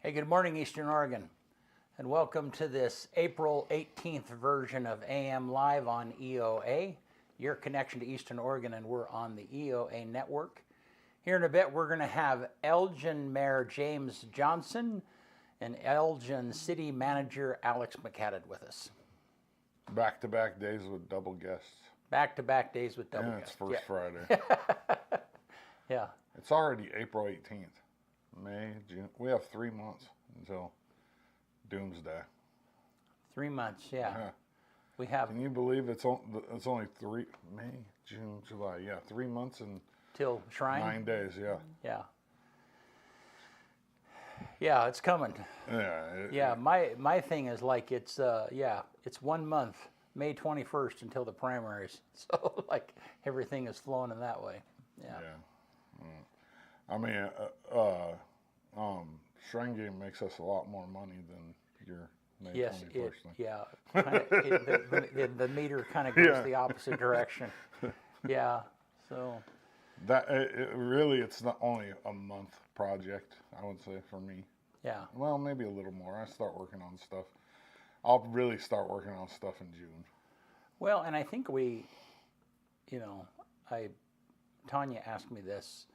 Hey, good morning, Eastern Oregon, and welcome to this April 18th version of AM Live on EOA, your connection to Eastern Oregon, and we're on the EOA network. Here in a bit, we're going to have Elgin Mayor James Johnson and Elgin City Manager Alex McHaddad with us. Back-to-back days with double guests. Back-to-back days with double guests. It's first Friday. Yeah. It's already April 18th. May, June. We have 3 months until doomsday. 3 months, yeah. We have. Can you believe it's only May, June, July. Yeah, 3 months and till Shrine. 9 days. Yeah. Yeah. Yeah, it's coming. Yeah. My thing is like it's 1 month, May 21st until the primaries. So like everything is flowing in that way. Yeah. I mean, Shrine Game makes us a lot more money than your May 21st. The meter kind of goes the opposite direction. Yeah. So. It's not only a month project, I would say, for me. Yeah. Well, maybe a little more. I start working on stuff. I'll really start working on stuff in June. Well, and I think Tanya asked me this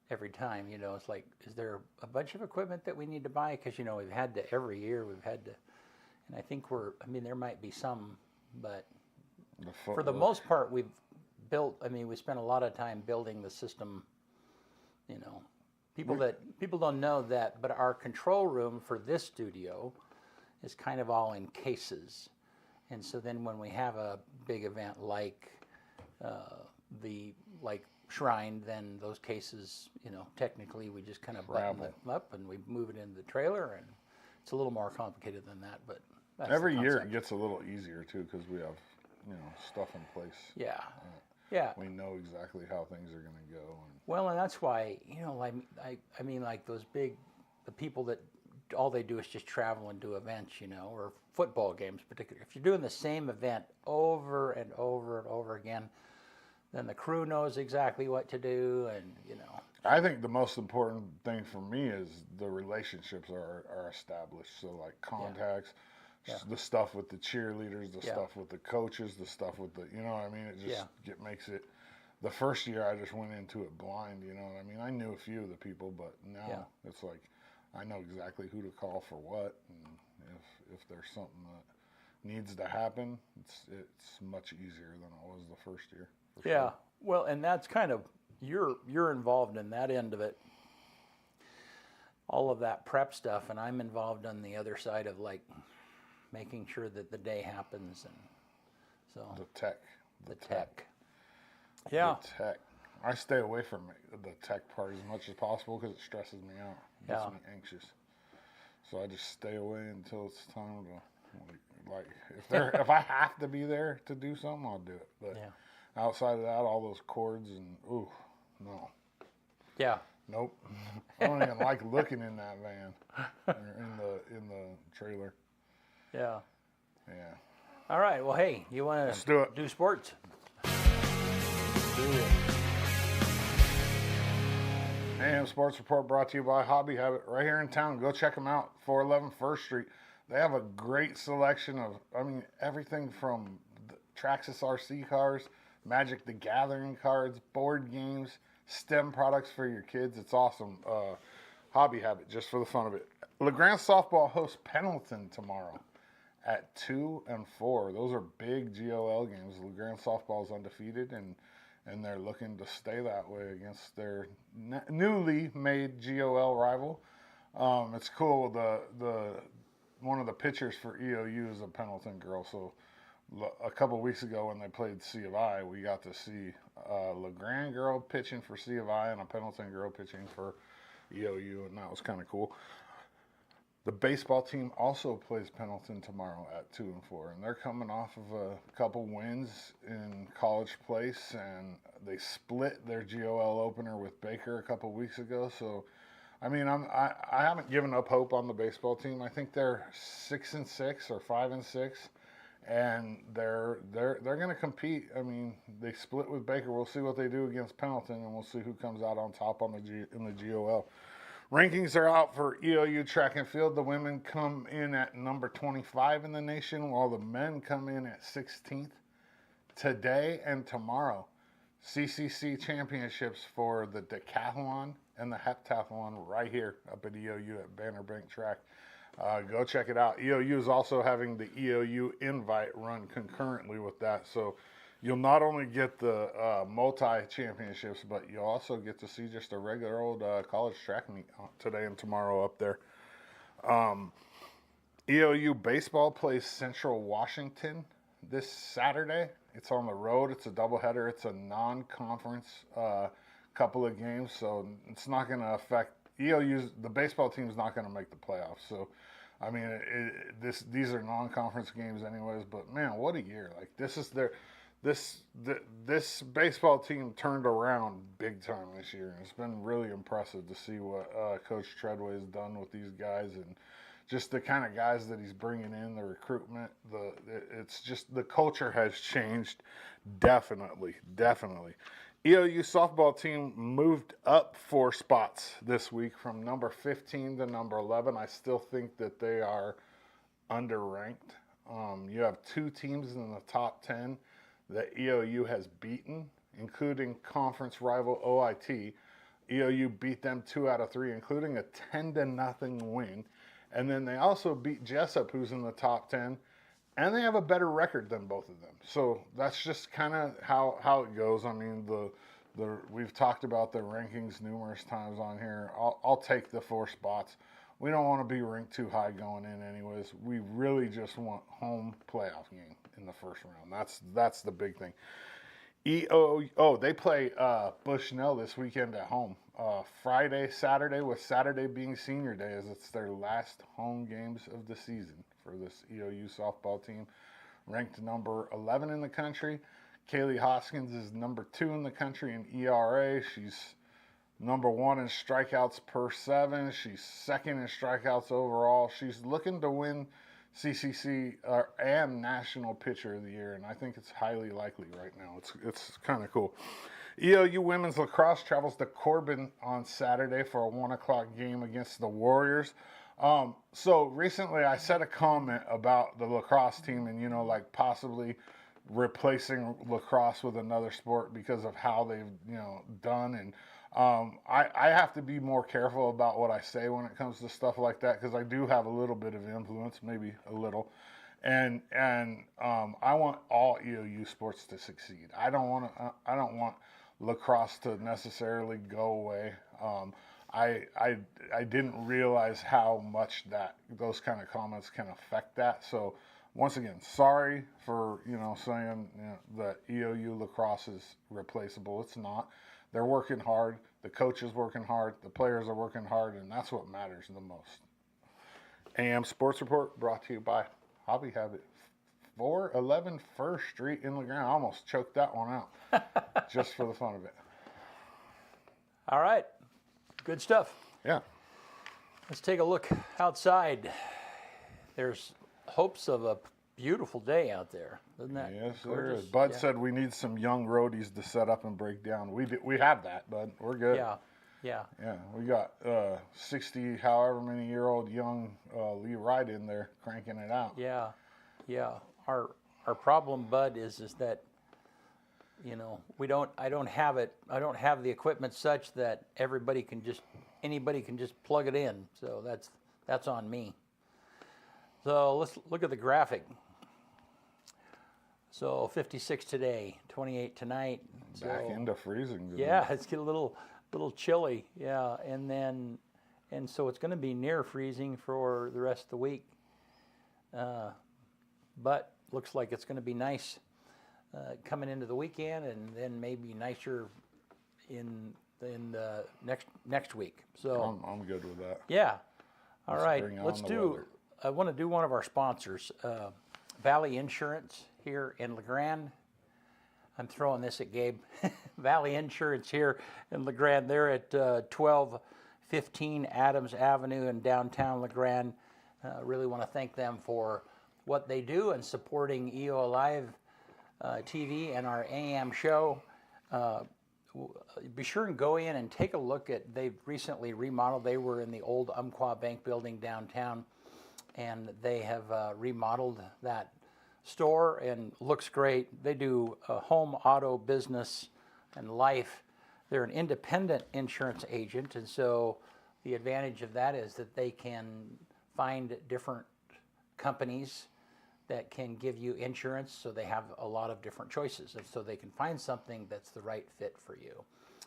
every time, it's like, is there a bunch of equipment that we need to buy? Because, we've had to, every year we've had to, and I think there might be some, but for the most part, we've built, we spent a lot of time building the system, people don't know that, but our control room for this studio is kind of all in cases. And so then when we have a big event like Shrine, then those cases, technically we just kind of button them up and we move it into the trailer, and it's a little more complicated than that, but that's every year it gets a little easier too because we have, stuff in place. Yeah. Yeah. We know exactly how things are going to go. Well, and that's why, like the people that all they do is just travel and do events, or football games particularly. If you're doing the same event over and over and over again, then the crew knows exactly what to do, and I think the most important thing for me is the relationships are established. So like contacts, the stuff with the cheerleaders, the stuff with the coaches, the stuff with the, it just makes it. The first year I just went into it blind, I knew a few of the people, but now it's like I know exactly who to call for what, and if there's something that needs to happen, it's much easier than it was the first year. Yeah, well, and that's kind of, you're involved in that end of it, all of that prep stuff, and I'm involved on the other side of like making sure that the day happens, and so the tech. Yeah. The tech. I stay away from the tech part as much as possible because it stresses me out. It gets me anxious. So I just stay away until it's time to, if I have to be there to do something, I'll do it. But outside of that, all those cords and no. Yeah. Nope. I don't even like looking in that van or in the trailer. Yeah. Yeah. All right. Well, hey, you want to do sports? Do it. AM Sports Report brought to you by Hobby Habit right here in town. Go check them out, 411 First Street. They have a great selection of, everything from Traxxas RC cars, Magic the Gathering cards, board games, STEM products for your kids. It's awesome. Hobby Habit, just for the fun of it. LeGrand Softball hosts Pendleton tomorrow at 2 and 4. Those are big GOL games. LeGrand Softball is undefeated, and they're looking to stay that way against their newly made GOL rival. It's cool. The one of the pitchers for EOU is a Pendleton girl. So a couple weeks ago when they played C of I, we got to see a LeGrand girl pitching for C of I and a Pendleton girl pitching for EOU, and that was kind of cool. The baseball team also plays Pendleton tomorrow at 2 and 4, and they're coming off of a couple wins in College Place, and they split their GOL opener with Baker a couple weeks ago. So, I haven't given up hope on the baseball team. I think they're 6 and 6 or 5 and 6, and they're going to compete. They split with Baker. We'll see what they do against Pendleton, and we'll see who comes out on top in the GOL. Rankings are out for EOU track and field. The women come in at number 25 in the nation, while the men come in at 16th. Today and tomorrow, CCC championships for the decathlon and the heptathlon right here up at EOU at Banner Bank Track. Go check it out. EOU is also having the EOU Invite run concurrently with that. So you'll not only get the multi-championships, but you'll also get to see just a regular old college track meet today and tomorrow up there. EOU baseball plays Central Washington this Saturday. It's on the road. It's a doubleheader. It's a non-conference couple of games, so it's not going to affect EOU's. The baseball team's not going to make the playoffs. So, I mean, these are non-conference games anyways. But man, what a year! Like this baseball team turned around big time this year, and it's been really impressive to see what Coach Treadway has done with these guys and just the kind of guys that he's bringing in, the recruitment. It's just the culture has changed, definitely. EOU softball team moved up 4 spots this week from number 15 to number 11. I still think that they are underranked. You have 2 teams in the top 10 that EOU has beaten, including conference rival OIT. EOU beat them 2 out of 3, including a 10-0 win. And then they also beat Jessup, who's in the top 10, and they have a better record than both of them. So that's just kind of how it goes. I mean, we've talked about the rankings numerous times on here. I'll take the 4 spots. We don't want to be ranked too high going in anyways. We really just want home playoff game in the first round. That's the big thing. They play Bushnell this weekend at home. Friday, Saturday, with Saturday being senior day, as it's their last home games of the season for this EOU softball team. Ranked number 11 in the country. Kaylee Hoskins is number 2 in the country in ERA. She's number 1 in strikeouts per 7. She's 2nd in strikeouts overall. She's looking to win CCC and National Pitcher of the Year, and I think it's highly likely right now. It's kind of cool. EOU women's lacrosse travels to Corbin on Saturday for a 1 o'clock game against the Warriors. So recently I said a comment about the lacrosse team and, like possibly replacing lacrosse with another sport because of how they've, done. And I have to be more careful about what I say when it comes to stuff like that, because I do have a little bit of influence, maybe a little. And I want all EOU sports to succeed. I don't want lacrosse to necessarily go away. I didn't realize how much those kind of comments can affect that. So once again, sorry for saying that EOU lacrosse is replaceable. It's not. They're working hard. The coach is working hard. The players are working hard, and that's what matters the most. AM Sports Report brought to you by Hobby Habit. 411 First Street in LeGrand. I almost choked that one out just for the fun of it. All right. Good stuff. Yeah. Let's take a look outside. There's hopes of a beautiful day out there, isn't that? Yes, there is. Bud said we need some young roadies to set up and break down. We have that, Bud. We're good. Yeah. We got 60 however many year old young Lee Wright in there cranking it out. Yeah. Our problem, Bud, is that I don't have the equipment such that anybody can just plug it in. So that's on me. So let's look at the graphic. So 56 today, 28 tonight. Back into freezing. Yeah, it's getting a little chilly. Yeah, and so it's going to be near freezing for the rest of the week. But looks like it's going to be nice coming into the weekend, and then maybe nicer in the next week. So I'm good with that. Yeah. All right. I want to do one of our sponsors, Valley Insurance here in LeGrand. I'm throwing this at Gabe. Valley Insurance here in LeGrand. They're at 1215 Adams Avenue in downtown LeGrand. Really want to thank them for what they do and supporting EOA Live TV and our AM show. be sure and go in and take a look at, they've recently remodeled. They were in the old Umpqua Bank building downtown, and they have remodeled that store and looks great. They do home, auto, business, and life. They're an independent insurance agent, and so the advantage of that is that they can find different companies that can give you insurance, so they have a lot of different choices, and so they can find something that's the right fit for you.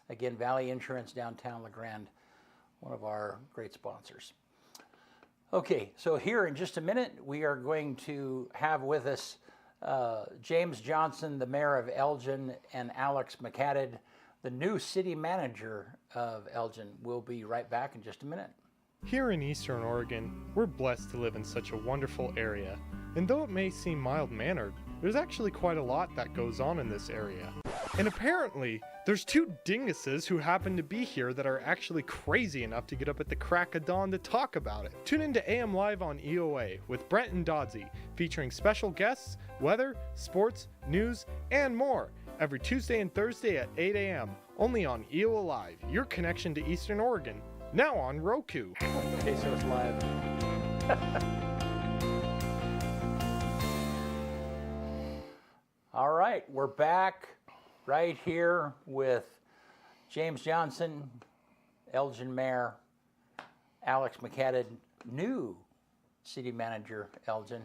Again, Valley Insurance, downtown La Grande, one of our great sponsors. Okay, so here in just a minute, we are going to have with us James Johnson, the mayor of Elgin, and Alex McHaddad, the new city manager of Elgin. We'll be right back in just a minute. Here in Eastern Oregon, we're blessed to live in such a wonderful area. And though it may seem mild-mannered, there's actually quite a lot that goes on in this area. And apparently, there's two dinguses who happen to be here that are actually crazy enough to get up at the crack of dawn to talk about it. Tune into AM Live on EOA with Brent and Dodsey, featuring special guests, weather, sports, news, and more, every Tuesday and Thursday at 8 a.m., only on EOA Live, your connection to Eastern Oregon, now on Roku. Okay, so it's live. All right, we're back right here with James Johnson, Elgin Mayor, Alex McHaddad, new city manager, Elgin.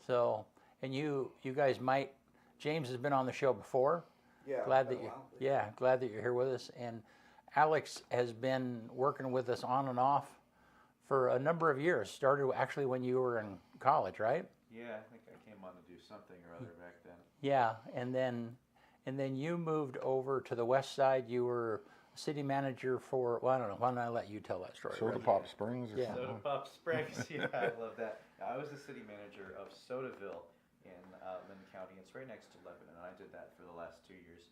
So, and you guys might, James has been on the show before. Yeah. Glad that you're here with us. And Alex has been working with us on and off for a number of years. Started actually when you were in college, right? Yeah, I think I came on to do something or other back then. Yeah, and then you moved over to the west side. You were city manager for, well, I don't know. Why don't I let you tell that story? Soda Pop Springs. Or Yeah. Soda Pop Springs, yeah, I love that. I was the city manager of Sodaville in Lynn County. It's right next to Lebanon, and I did that for the last 2 years.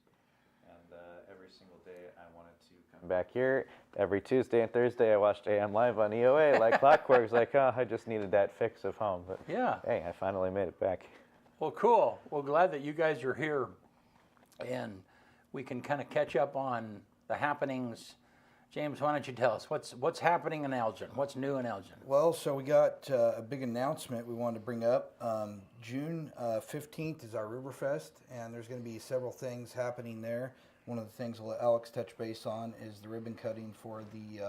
And every single day I wanted to come back here. Every Tuesday and Thursday I watched AM Live on EOA like clockwork. It's like, oh, I just needed that fix of home. But Yeah. hey, I finally made it back. Well, cool. Well, glad that you guys are here, and we can kind of catch up on the happenings. James, why don't you tell us what's happening in Elgin? What's new in Elgin? Well, so we got a big announcement we wanted to bring up. June 15th is our Riverfest, and there's going to be several things happening there. One of the things we'll let Alex touch base on is the ribbon cutting for the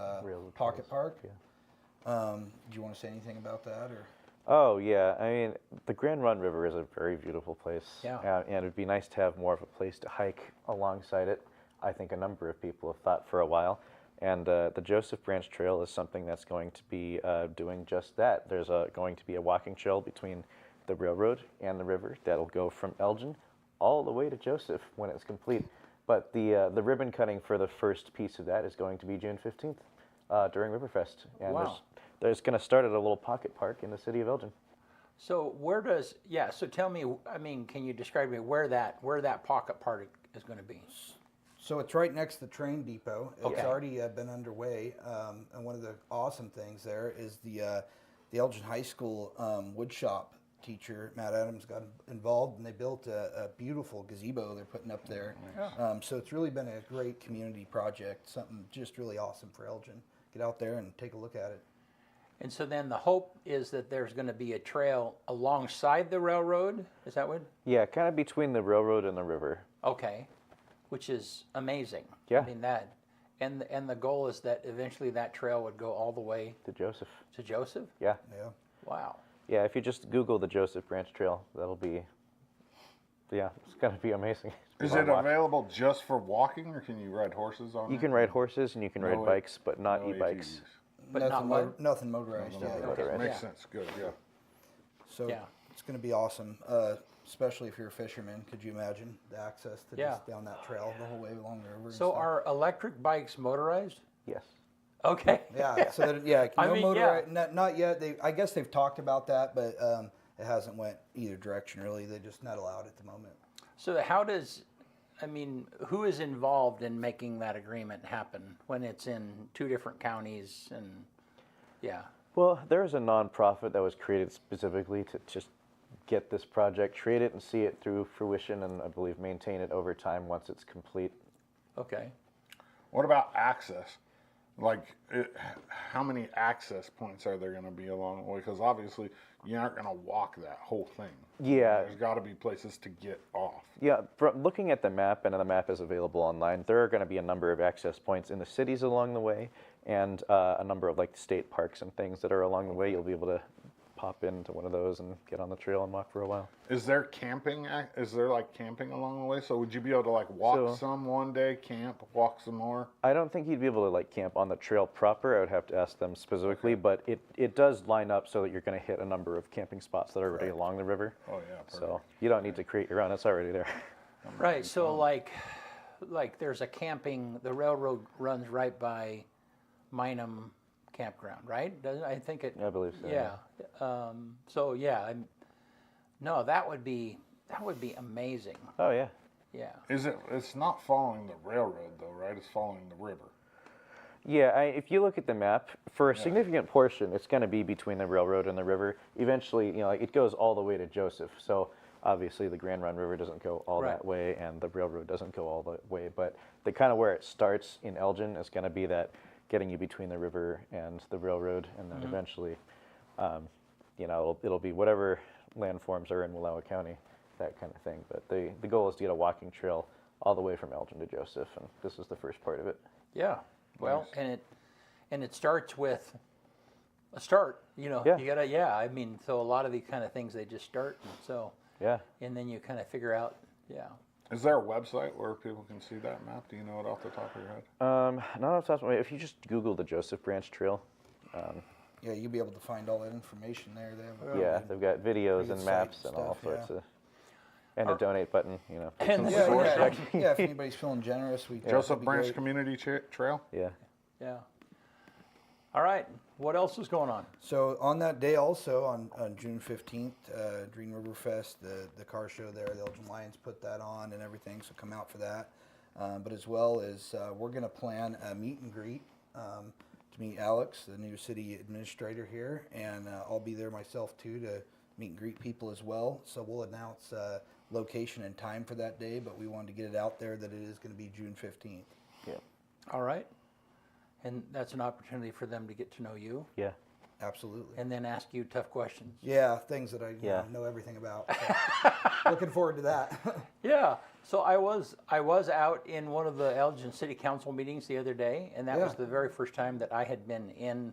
Pocket Park. Yeah. Do you want to say anything about that? Or? Oh, yeah. I mean, the Grand Run River is a very beautiful place. Yeah. And it would be nice to have more of a place to hike alongside it. I think a number of people have thought for a while. And the Joseph Branch Trail is something that's going to be doing just that. There's going to be a walking trail between the railroad and the river that'll go from Elgin all the way to Joseph when it's complete. But the ribbon cutting for the first piece of that is going to be June 15th during Riverfest. And Wow. there's going to start at a little pocket park in the city of Elgin. So so tell me, I mean, can you describe to me where that pocket park is going to be? So it's right next to the train depot. It's Okay. already been underway, and one of the awesome things there is the Elgin High School wood shop teacher, Matt Adams, got involved, and they built a beautiful gazebo they're putting up there. So it's really been a great community project, something just really awesome for Elgin. Get out there and take a look at it. And so then the hope is that there's going to be a trail alongside the railroad. Is that what? Yeah, kind of between the railroad and the river. Okay, which is amazing. Yeah. I mean that, and the goal is that eventually that trail would go all the way To Joseph. to Joseph. Yeah. Yeah. Wow. Yeah, if you just Google the Joseph Branch Trail, that'll be, yeah, it's going to be amazing. Is it available just for walking, or can you ride horses on it? You can ride horses and you can ride No bikes, but not no e-bikes. ATVs. But nothing, not what? nothing motorized. No, Yeah. motorized. Makes Yeah. sense. Good. Yeah. So Yeah. it's going to be awesome, especially if you're a fisherman. Could you imagine the access to Yeah. just down that trail the whole way along the river? and So stuff? are electric bikes motorized? Yes. Okay. Yeah, so that yeah, I no mean, motorized, not yet. I guess they've talked about that, but it hasn't went either direction really. They're just not allowed at the moment. So how does, I mean, who is involved in making that agreement happen when it's in two different counties and, yeah. Well, there's a nonprofit that was created specifically to just get this project, create it and see it through fruition, and I believe maintain it over time once it's complete. Okay. What about access? Like, how many access points are there going to be along the way? Because obviously, you aren't going to walk that whole thing. Yeah. There's got to be places to get off. Yeah, from looking at the map, and the map is available online, there are going to be a number of access points in the cities along the way, and a number of like state parks and things that are along the way. You'll be able to pop into one of those and get on the trail and walk for a while. Is there camping? Is there like camping along the way? So would you be able to like walk some one day, camp, walk some more? I don't think you'd be able to like camp on the trail proper. I would have to ask them specifically, but it does line up so that you're going to hit a number of camping spots that are already along the river. Oh yeah, perfect. So you don't need to create your own; it's already there. Right. So like there's a camping. The railroad runs right by Minham Campground, right? Doesn't I think it? I believe so. Yeah. So yeah, no, that would be amazing. Oh yeah. Yeah. It's not following the railroad though, right? It's following the river. Yeah, if you look at the map, for a significant portion, it's going to be between the railroad and the river. Eventually, like, it goes all the way to Joseph. So obviously, the Grand Run River doesn't go all that way, and the railroad doesn't go all the way. But the kind of where it starts in Elgin is going to be that getting you between the river and the railroad, and then eventually, it'll be whatever landforms are in Wallowa County, that kind of thing. But the goal is to get a walking trail all the way from Elgin to Joseph, and this is the first part of it. Yeah. Well, and it starts with a start. You know, Yeah. you gotta. Yeah. I mean, so a lot of these kind of things they just start, and so Yeah. and then you kind of figure out. Yeah. Is there a website where people can see that map? Do you know it off the top of your head? Not off the top of my head. If you just Google the Joseph Branch Trail, Yeah, you'll be able to find all that information there. they've got videos Pretty and good maps site and and all stuff, sorts of, and a donate button. And Yeah, if anybody's feeling generous, Joseph that'd be Branch great. Community Trail? Yeah. Yeah. All right. What else is going on? So on that day also, on June 15th, Green River Fest, the car show there, the Elgin Lions put that on and everything, so come out for that. But as well as we're going to plan a meet and greet to meet Alex, the new city administrator here, and I'll be there myself too to meet and greet people as well. So we'll announce location and time for that day, but we wanted to get it out there that it is going to be June 15th. Yeah. All right. And that's an opportunity for them to get to know you Yeah. Absolutely. and then ask you tough questions. Yeah, things that I know everything about. So looking forward to that. Yeah. So I was out in one of the Elgin City Council meetings the other day, and that was the very first time that I had been in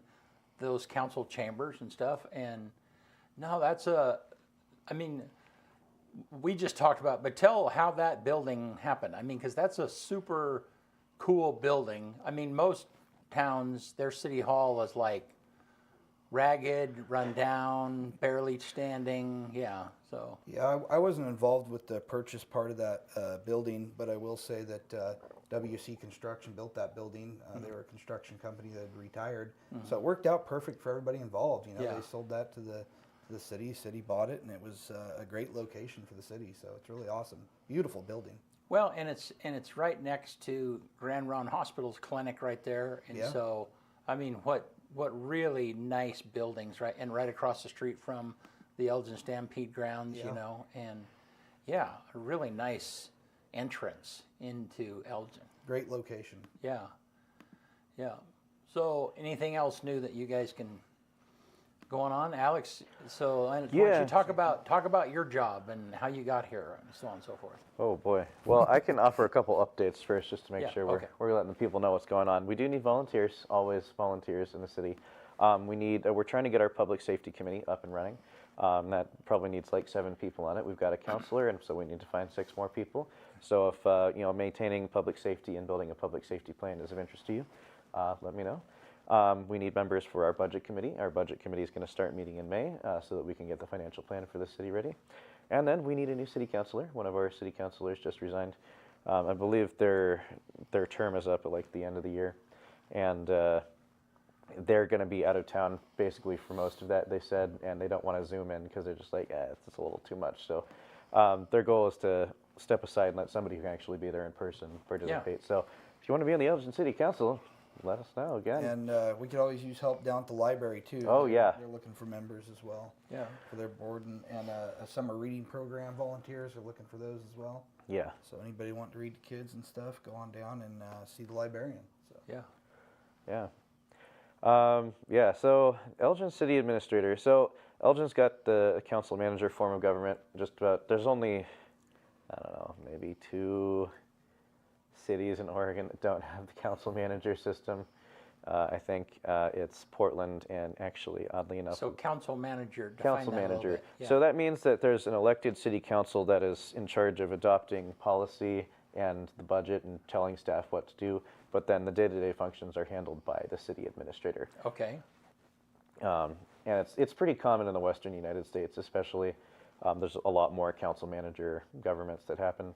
those council chambers and stuff. And no, I mean, we just talked about, but tell how that building happened. I mean, because that's a super cool building. I mean, most towns, their city hall is like ragged, run down, barely standing. Yeah. So. Yeah, I wasn't involved with the purchase part of that building, but I will say that WC Construction built that building. They were a construction company that had retired, so it worked out perfect for everybody involved. You know, they sold that to the city. City bought it, and it was a great location for the city. So it's really awesome, beautiful building. Well, and it's right next to Grand Ron Hospital's clinic right there, and so I mean, what really nice buildings, right, and right across the street from the Elgin Stampede grounds, you know, and a really nice entrance into Elgin. Great location. Yeah. So, anything else new that you guys can going on, Alex? So, why don't you talk about your job and how you got here, and so on and so forth. Oh boy. Well, I can offer a couple updates first, just to make sure we're letting the people know what's going on. We do need volunteers, always volunteers in the city. We're trying to get our public safety committee up and running. That probably needs like 7 people on it. We've got a counselor, and so we need to find 6 more people. So if maintaining public safety and building a public safety plan is of interest to you, let me know. We need members for our budget committee. Our budget committee is going to start meeting in May so that we can get the financial plan for the city ready. And then we need a new city councilor. One of our city councilors just resigned. I believe their term is up at like the end of the year, and they're going to be out of town basically for most of that, they said, and they don't want to zoom in because they're just like, it's a little too much. So their goal is to step aside and let somebody who can actually be there in person participate. So if you want to be on the Elgin City Council, let us know again. And we could always use help down at the library too. Oh, yeah. They're looking for members as well. Yeah. For their board and a summer reading program. Volunteers are looking for those as well. Yeah. So anybody want to read to kids and stuff, go on down and see the librarian. So. Yeah. Yeah. So Elgin City Administrator. So Elgin's got the council manager form of government. Just about. There's only, I don't know, maybe 2 cities in Oregon that don't have the council manager system. I think it's Portland and actually, oddly enough, So council manager. Define council that a little manager. bit. Yeah. So that means that there's an elected city council that is in charge of adopting policy and the budget and telling staff what to do. But then the day-to-day functions are handled by the city administrator. Okay. And it's pretty common in the Western United States, especially. There's a lot more council manager governments that happen.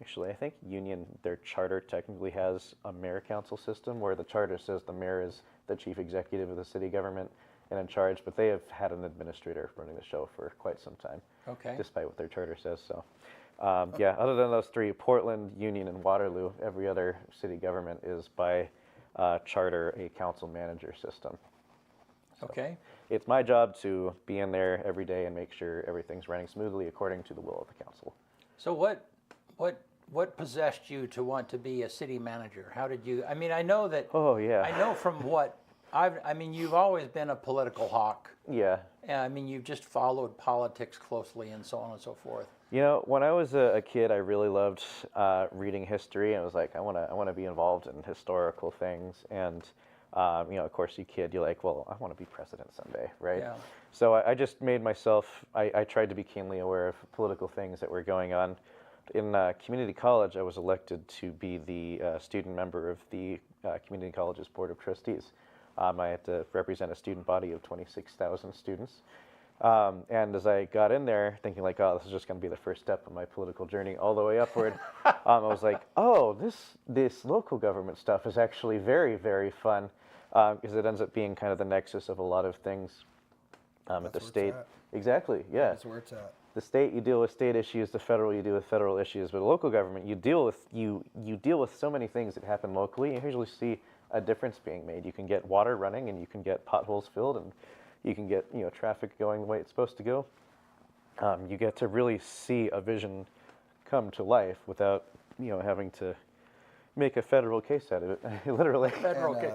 Actually, I think Union, their charter technically has a mayor-council system where the charter says the mayor is the chief executive of the city government and in charge, but they have had an administrator running the show for quite some time, Okay. despite what their charter says. So, yeah, other than those 3, Portland, Union, and Waterloo, every other city government is by charter a council manager system. Okay. It's my job to be in there every day and make sure everything's running smoothly according to the will of the council. So what possessed you to want to be a city manager? How did you? I mean, I know that. Oh, yeah. I know from what I mean, you've always been a political hawk. Yeah. I mean, you've just followed politics closely and so on and so forth. You know, when I was a kid, I really loved reading history. And I was like, I want to be involved in historical things. And you know, of course, you kid, you're like, well, I want to be president someday, right? Yeah. So I just made myself. I tried to be keenly aware of political things that were going on. In community college, I was elected to be the student member of the community college's board of trustees. I had to represent a student body of 26,000 students. And as I got in there, thinking like, oh, this is just going to be the first step of my political journey all the way upward, I was like, oh, this local government stuff is actually very, very fun, because it ends up being kind of the nexus of a lot of things at the That's where state. it's at. Exactly, yeah. That's where it's at. The state, you deal with state issues. The federal, you deal with federal issues. But local government, you deal with so many things that happen locally. You usually see a difference being made. You can get water running, and you can get potholes filled, and you can get traffic going the way it's supposed to go. You get to really see a vision come to life without having to make a federal case out of it. Literally. Federal. And,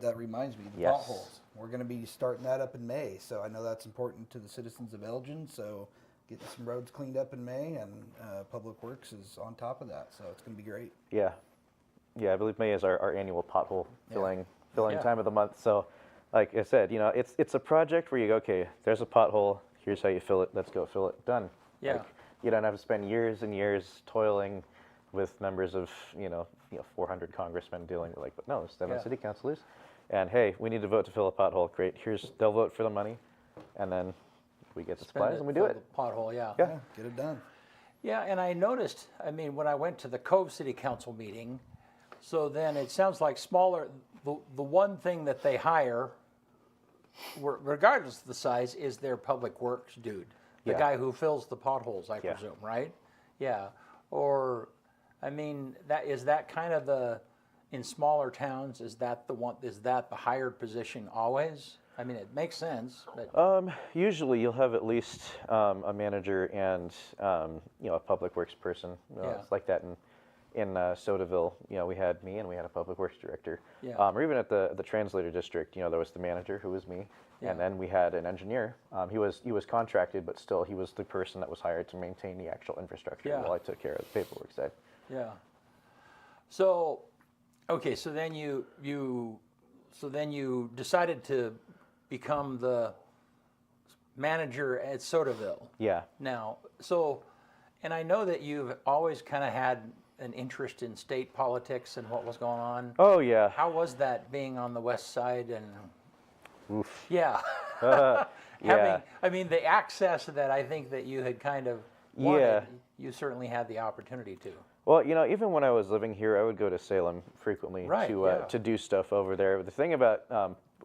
that reminds me, the Yes. potholes. We're going to be starting that up in May, so I know that's important to the citizens of Elgin, so getting some roads cleaned up in May, and Public Works is on top of that, so it's going to be great. Yeah, I believe May is our annual pothole filling Yeah. time of the month. So, like I said, it's a project where you go, okay, there's a pothole. Here's how you fill it. Let's go fill it. Done. Yeah. Like, you don't have to spend years and years toiling with members of 400 congressmen dealing with but no, it's 7 Yeah. city councilors, and hey, we need to vote to fill a pothole. Great. They'll vote for the money, and then we get the supplies and we do Fill it. the pothole, yeah. Yeah. Get it done. Yeah, and I noticed, I mean, when I went to the Cove City Council meeting, so then it sounds like smaller, the one thing that they hire, regardless of the size, is their public works dude. The Yeah. guy who fills the potholes, I Yeah. presume, right? Yeah. Or, I mean, is that kind of in smaller towns, is that the hired position always? I mean, it makes sense, but. Usually you'll have at least a manager and a public works person. Yeah. It's like that in Sodaville. We had me and we had a public works director. Yeah. Or even at the translator district, there was the manager who was me, Yeah. and then we had an engineer. He was contracted, but still he was the person that was hired to maintain the actual infrastructure Yeah. while I took care of the paperwork side. Yeah. So, okay. So then you decided to become the manager at Sodaville. Yeah. Now, and I know that you've always kind of had an interest in state politics and what was going on. Oh yeah. How was that being on the west side and? Oof. Yeah. Yeah. I mean, the access that I think that you had kind of wanted, Yeah. you certainly had the opportunity to. Well, even when I was living here, I would go to Salem frequently Right, yeah. to do stuff over there. The thing about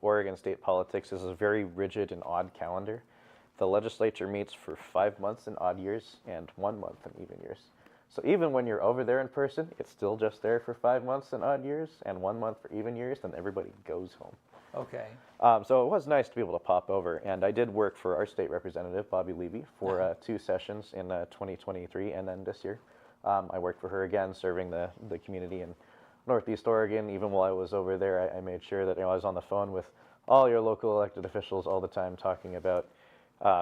Oregon state politics is a very rigid and odd calendar. The legislature meets for 5 months in odd years and 1 month in even years. So even when you're over there in person, it's still just there for 5 months and odd years, and 1 month for even years, then everybody goes home. Okay. So it was nice to be able to pop over, and I did work for our state representative, Bobby Levy, for 2 sessions in 2023, and then this year. I worked for her again, serving the community in Northeast Oregon. Even while I was over there, I made sure that I was on the phone with all your local elected officials all the time, talking about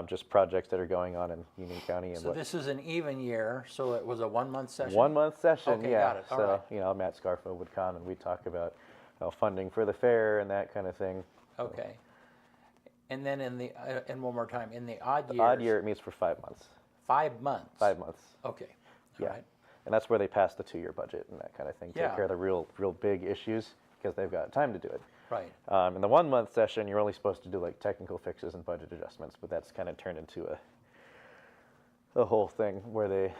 just projects that are going on in Union County. And So this is an even year, so it was a 1 month session? 1 month session, Okay, yeah. got it. All So, right. Matt Scarfo would come and we'd talk about funding for the fair and that kind of thing. Okay. And then and one more time, in the odd years? Odd year, it meets for 5 months. 5 months? 5 months. Okay. Yeah. All right. And that's where they pass the 2-year budget and that kind of thing. Yeah. Take care of the real big issues because they've got time to do it. Right. In the 1 month session, you're only supposed to do like technical fixes and budget adjustments, but that's kind of turned into a whole thing where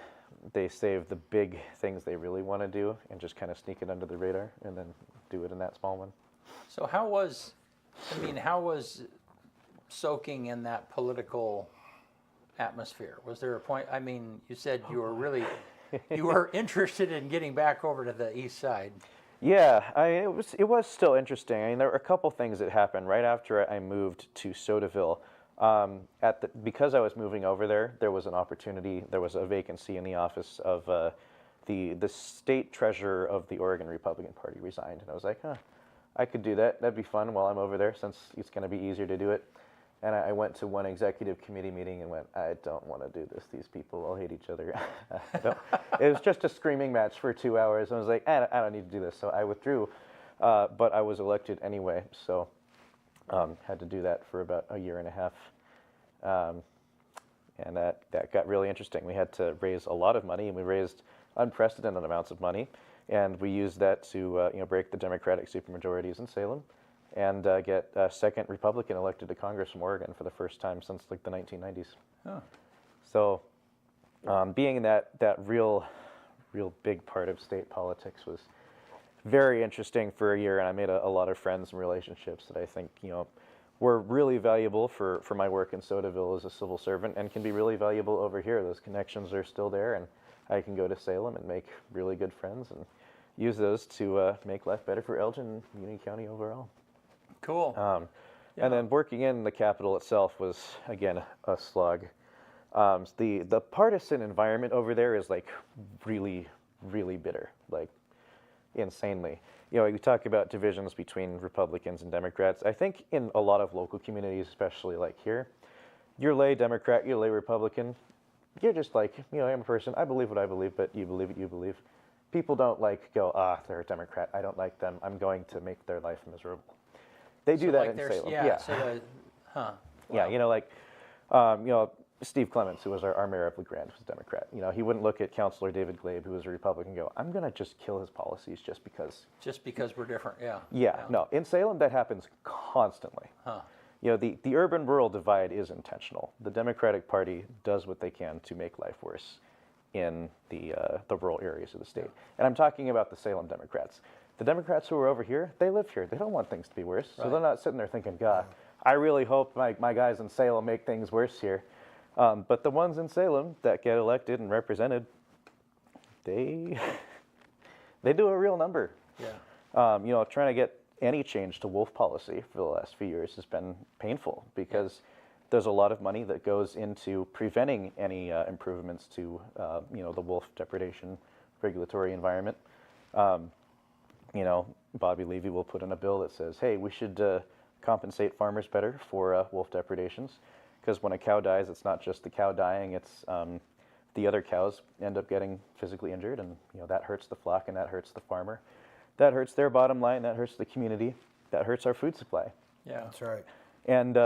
they save the big things they really want to do and just kind of sneak it under the radar and then do it in that small one. So how was soaking in that political atmosphere? Was there a point, you said you were really, you were interested in getting back over to the east side. Yeah, it was still interesting. There were a couple things that happened right after I moved to Sodaville. Because I was moving over there was an opportunity. There was a vacancy in the office of the state treasurer of the Oregon Republican Party resigned, and I was like, I could do that. That'd be fun while I'm over there, since it's going to be easier to do it. And I went to one executive committee meeting and went, I don't want to do this. These people all hate each other. It was just a screaming match for 2 hours. I was like, I don't need to do this. So I withdrew, but I was elected anyway. So had to do that for about a year and a half. And that got really interesting. We had to raise a lot of money, and we raised unprecedented amounts of money. And we used that to break the Democratic supermajorities in Salem, and get a second Republican elected to Congress from Oregon for the first time since like the 1990s. Huh. So being in that real big part of state politics was very interesting for a year, and I made a lot of friends and relationships that I think were really valuable for my work in Sodaville as a civil servant, and can be really valuable over here. Those connections are still there, and I can go to Salem and make really good friends and use those to make life better for Elgin and Union County overall. Cool. And then working in the Capitol itself was, again, a slog. The partisan environment over there is like really, really bitter, like insanely. You talk about divisions between Republicans and Democrats. I think in a lot of local communities, especially like here, you're lay Democrat, you're lay Republican. You're just like, I'm a person, I believe what I believe, but you believe what you believe. People don't go, they're a Democrat, I don't like them, I'm going to make their life miserable. They do that in Salem. Yeah. Yeah, Steve Clements, who was our mayor of LeGrand, was a Democrat. He wouldn't look at Councilor David Glabe, who was a Republican, and go, I'm going to just kill his policies just because. Just because we're different, yeah. Yeah, no. In Salem, that happens constantly. Huh. The urban-rural divide is intentional. The Democratic Party does what they can to make life worse in the rural areas of the state. And I'm talking about the Salem Democrats. The Democrats who are over here, they live here. They don't want things to be worse. So they're not sitting there thinking, God, I really hope my guys in Salem make things worse here. But the ones in Salem that get elected and represented, they do a real number. Yeah. Trying to get any change to wolf policy for the last few years has been painful, because there's a lot of money that goes into preventing any improvements to the wolf depredation regulatory environment. Bobby Levy will put in a bill that says, hey, we should compensate farmers better for wolf depredations, because when a cow dies, it's not just the cow dying, it's the other cows end up getting physically injured, and that hurts the flock, and that hurts the farmer. That hurts their bottom line, that hurts the community, that hurts our food supply. Yeah. That's right. And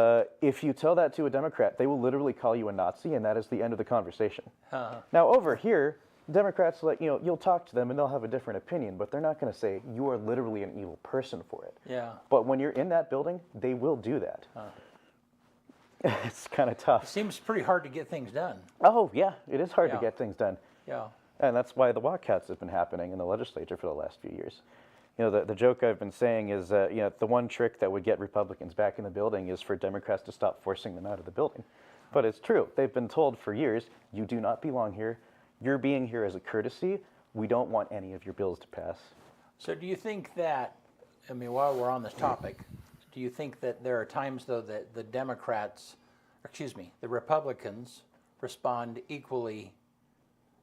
if you tell that to a Democrat, they will literally call you a Nazi, and that is the end of the conversation. Now, over here, Democrats, you'll talk to them and they'll have a different opinion, but they're not going to say, you are literally an evil person for it. Yeah. But when you're in that building, they will do that. It's kind of tough. It seems pretty hard to get things done. Oh, yeah, it is hard to get things done. Yeah. And that's why the walkouts have been happening in the legislature for the last few years. The joke I've been saying is, the one trick that would get Republicans back in the building is for Democrats to stop forcing them out of the building. But it's true. They've been told for years, you do not belong here. you're being here as a courtesy. We don't want any of your bills to pass. So do you think that, I mean, while we're on this topic, do you think that there are times, though, that the the Republicans respond equally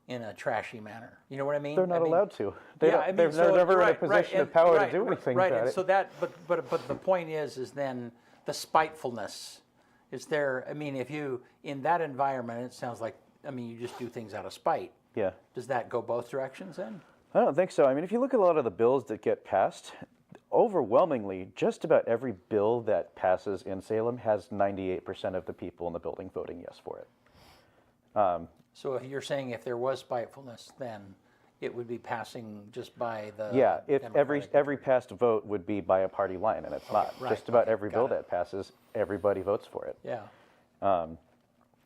in a trashy manner? You know what I mean? They're not I mean, allowed to. Yeah, They're never in a right, position of and- power right, to do anything right, about and it. so that, but the point is then the spitefulness is there. I mean, if you in that environment, it sounds like, I mean, you just do things out of spite. Yeah. Does that go both directions then? I don't think so. I mean, if you look at a lot of the bills that get passed, overwhelmingly, just about every bill that passes in Salem has 98% of the people in the building voting yes for it. So if you're saying if there was spitefulness, then it would be passing just by the Yeah, if Democratic- every passed vote would be by a party line, and it's not. right, Just about okay, every got bill it. that passes, everybody votes for it. Yeah.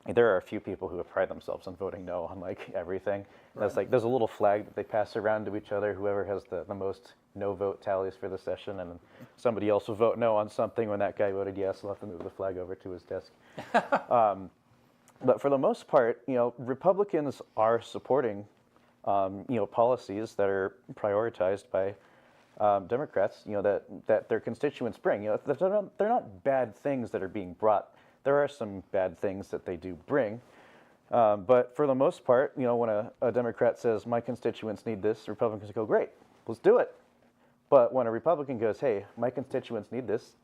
There are a few people who have pride themselves on voting no on like everything. That's like there's a little flag that they pass around to each other. Whoever has the most no vote tallies for the session, and somebody else will vote no on something. When that guy voted yes, he'll have to move the flag over to his desk. But for the most part, Republicans are supporting, policies that are prioritized by Democrats. That their constituents bring. They're not bad things that are being brought. There are some bad things that they do bring, but for the most part, when a Democrat says my constituents need this, Republicans go, great, let's do it. But when a Republican goes, hey, my constituents need this,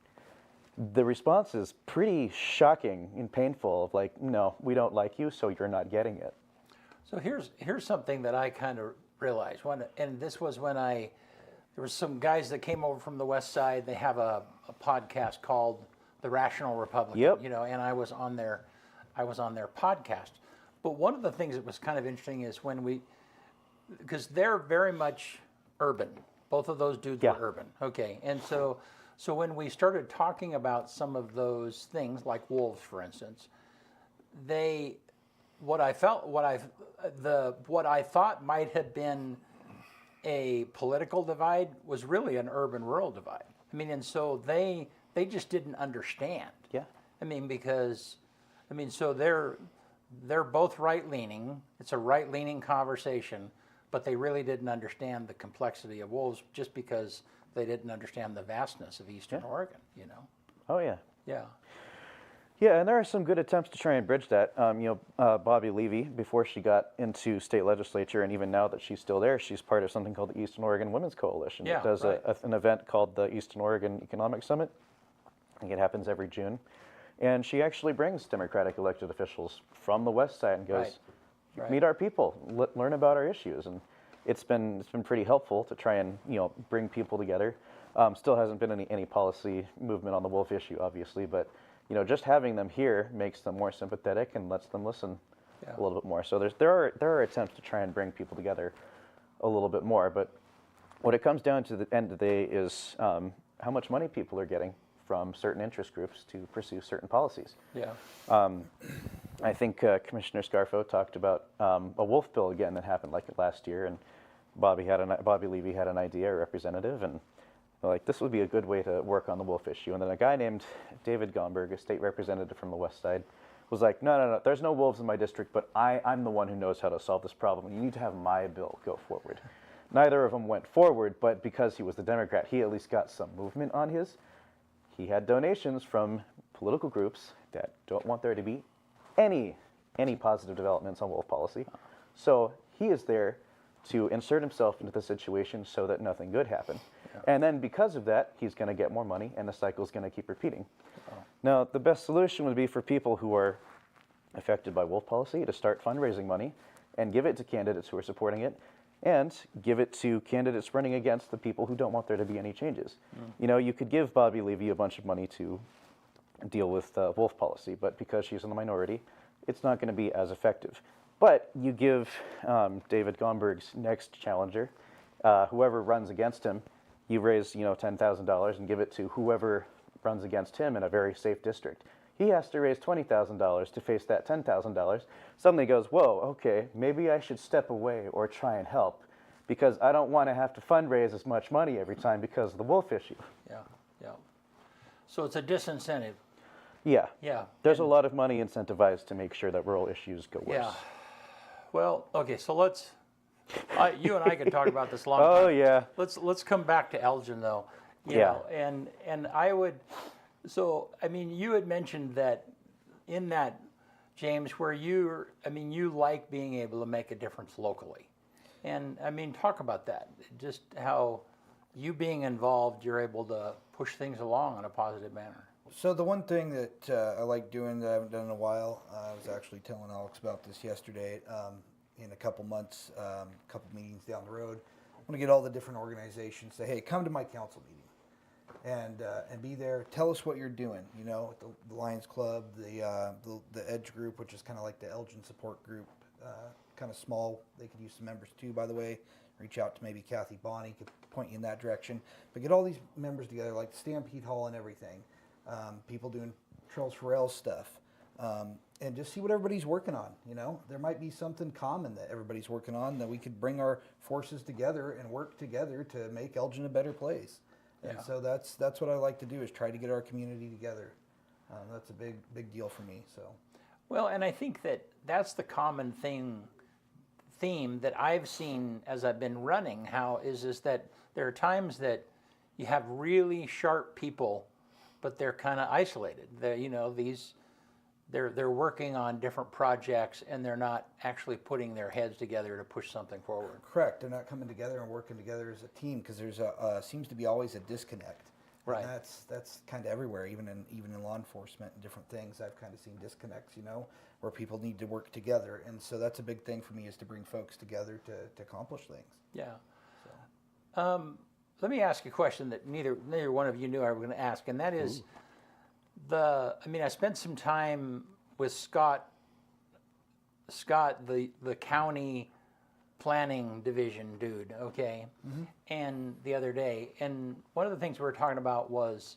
the response is pretty shocking and painful. Of like, no, we don't like you, so you're not getting it. So here's something that I kind of realized and this was when there was some guys that came over from the West Side. They have a podcast called The Rational Republican. Yep. And I was on their podcast. But one of the things that was kind of interesting is because they're very much urban. Both of those dudes Yeah. were urban. Okay, and so when we started talking about some of those things, like wolves, for instance, what I thought might have been a political divide was really an urban-rural divide. I mean, and so they just didn't understand. Yeah. I mean, so they're both right-leaning. It's a right-leaning conversation, but they really didn't understand the complexity of wolves just because they didn't understand the vastness of Eastern Oregon. Oh yeah. Yeah. Yeah, and there are some good attempts to try and bridge that. Bobby Levy, before she got into state legislature, and even now that she's still there, she's part of something called the Eastern Oregon Women's Coalition. Yeah, It does right. an event called the Eastern Oregon Economic Summit. I think it happens every June. And she actually brings Democratic elected officials from the West Side and goes, Right. meet our people, learn about our issues. And it's been pretty helpful to try and bring people together. Still hasn't been any policy movement on the wolf issue, obviously, but just having them here makes them more sympathetic and lets them listen a little bit more. So there are attempts to try and bring people together a little bit more. But what it comes down to the end of the day is how much money people are getting from certain interest groups to pursue certain policies. Yeah. I think Commissioner Scarfo talked about a wolf bill again that happened like last year, and Bobby Levy had an idea, a representative, and like this would be a good way to work on the wolf issue. And then a guy named David Gomberg, a state representative from the West Side, was like, no, there's no wolves in my district, but I'm the one who knows how to solve this problem. You need to have my bill go forward. Neither of them went forward, but because he was the Democrat, he at least got some movement on his. He had donations from political groups that don't want there to be any positive developments on wolf policy. So he is there to insert himself into the situation so that nothing good happens. Yeah. And then because of that, he's going to get more money, and the cycle is going to keep repeating. Oh. Now, the best solution would be for people who are affected by wolf policy to start fundraising money and give it to candidates who are supporting it, and give it to candidates running against the people who don't want there to be any changes. You could give Bobby Levy a bunch of money to deal with wolf policy, but because she's in the minority, it's not going to be as effective. But you give David Gomberg's next challenger, whoever runs against him, you raise $10,000 and give it to whoever runs against him in a very safe district. He has to raise $20,000 to face that $10,000. Suddenly goes, whoa, okay, maybe I should step away or try and help because I don't want to have to fundraise as much money every time because of the wolf issue. Yeah. So it's a disincentive. Yeah. Yeah. There's a lot of money incentivized to make sure that rural issues go worse. Yeah. Well, okay, so let's. You and I could talk about this a long Oh time. yeah. Let's come back to Elgin though. You Yeah. know, and I would. So I mean, you had mentioned that in that, James, where you like being able to make a difference locally, and I mean, talk about that. Just how you being involved, you're able to push things along in a positive manner. So the one thing that I like doing that I haven't done in a while, I was actually telling Alex about this yesterday. In a couple months, couple meetings down the road, I'm going to get all the different organizations. Say, hey, come to my council meeting, and be there. Tell us what you're doing. You know, the Lions Club, the Edge group, which is kind of like the Elgin support group, kind of small. They could use some members too, by the way. Reach out to maybe Kathy Bonney, could point you in that direction. But get all these members together, like Stampede Hall and everything. People doing Trails for Rails stuff. And just see what everybody's working on. You know, there might be something common that everybody's working on that we could bring our forces together and work together to make Elgin a better place. And so that's what I like to do, is try to get our community together. That's a big deal for me. So. Well, and I think that's the common theme that I've seen as I've been running. How is that there are times that you have really sharp people, but they're kind of isolated. They're working on different projects, and they're not actually putting their heads together to push something forward. Correct. They're not coming together and working together as a team, because there's seems to be always a disconnect. Right. And that's kind of everywhere, even in law enforcement and different things. I've kind of seen disconnects, where people need to work together, and so that's a big thing for me, is to bring folks together to accomplish things. Yeah. Let me ask you a question that neither one of you knew I was going to ask, and that is I spent some time with Scott, the county planning division dude, okay, and the other day, and one of the things we were talking about was,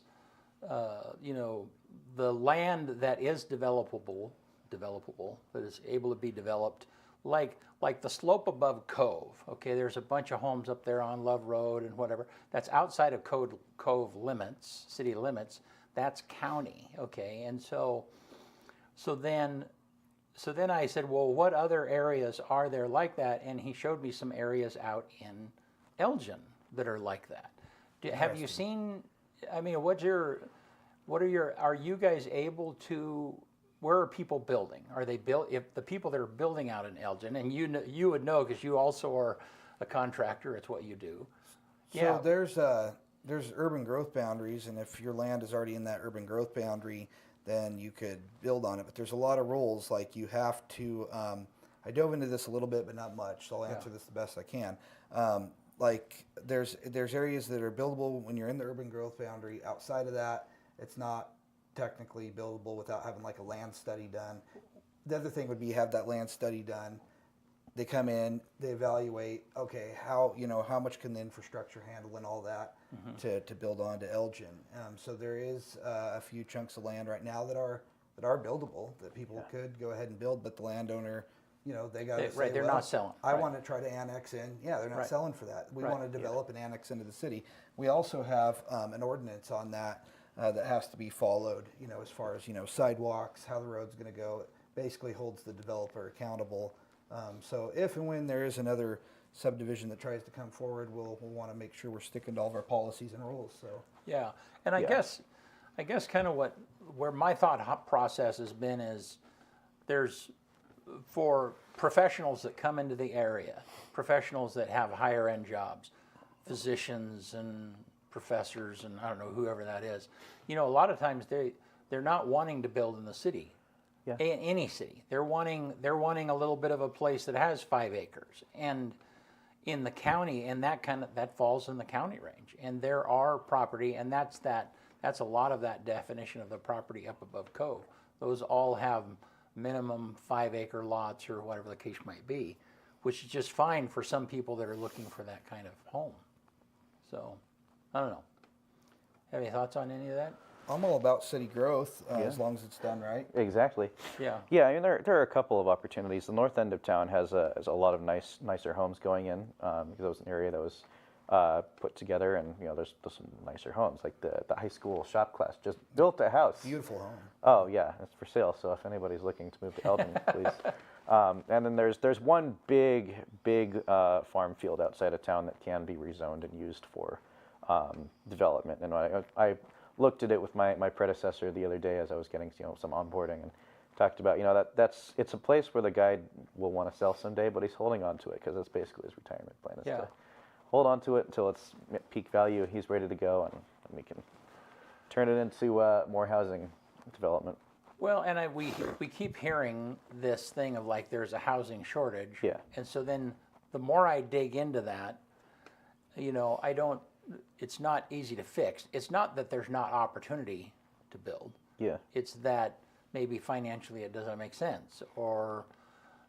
the land that is developable, that is able to be developed, like the slope above Cove, okay, there's a bunch of homes up there on Love Road and whatever, that's outside of Cove limits, city limits, that's county, okay, and so then I said, well, what other areas are there like that? And he showed me some areas out in Elgin that are like that. Have you seen? I mean, are you guys able to? Where are people building? Are they built? If the people that are building out in Elgin, and you would know because you also are a contractor. It's what you do. So there's urban growth boundaries, and if your land is already in that urban growth boundary, then you could build on it. But there's a lot of rules, like you have to, I dove into this a little bit, but not much, so I'll answer this the best I can. Like there's areas that are buildable when you're in the urban growth boundary. Outside of that, it's not technically buildable without having like a land study done. The other thing would be have that land study done. They come in, they evaluate, okay, how much can the infrastructure handle and all that to build on to Elgin. So there is a few chunks of land right now that are buildable, that people could go ahead and build, but the landowner, they got to say, they're not selling. I want to try to annex in. Yeah, they're not selling for that. We want to develop and annex into the city. We also have an ordinance on that that has to be followed, as far as, sidewalks, how the road's going to go. It basically holds the developer accountable. So if and when there is another subdivision that tries to come forward, we'll want to make sure we're sticking to all of our policies and rules. So yeah, and I guess kind of where my thought process has been is there's, for professionals that come into the area, professionals that have higher end jobs, physicians and professors and I don't know, whoever that is, a lot of times they're not wanting to build in the city. Yeah. In any city, they're wanting a little bit of a place that has 5 acres, and in the county, and that falls in the county range, and there are property, and that's a lot of that definition of the property up above Cove. Those all have minimum 5-acre lots or whatever the case might be, which is just fine for some people that are looking for that kind of home. So, I don't know. Have any thoughts on any of that? I'm all about city growth as long as it's done right. Exactly. Yeah. Yeah, I mean, there are a couple of opportunities. The north end of town has a lot of nicer homes going in because it was an area that was put together, and there's some nicer homes. Like the high school shop class just built a house. Beautiful home. Oh yeah, it's for sale. So if anybody's looking to move to Elgin, please. And then there's one big farm field outside of town that can be rezoned and used for development. And I looked at it with my predecessor the other day as I was getting some onboarding, and talked about it's a place where the guy will want to sell someday, but he's holding on to it because that's basically his retirement plan. Is to hold on to it until it's at peak value. He's ready to go, and we can turn it into more housing development. Well, and we keep hearing this thing of like there's a housing shortage. Yeah. And so then the more I dig into that, it's not easy to fix. It's not that there's not opportunity to build. Yeah. It's that maybe financially it doesn't make sense, or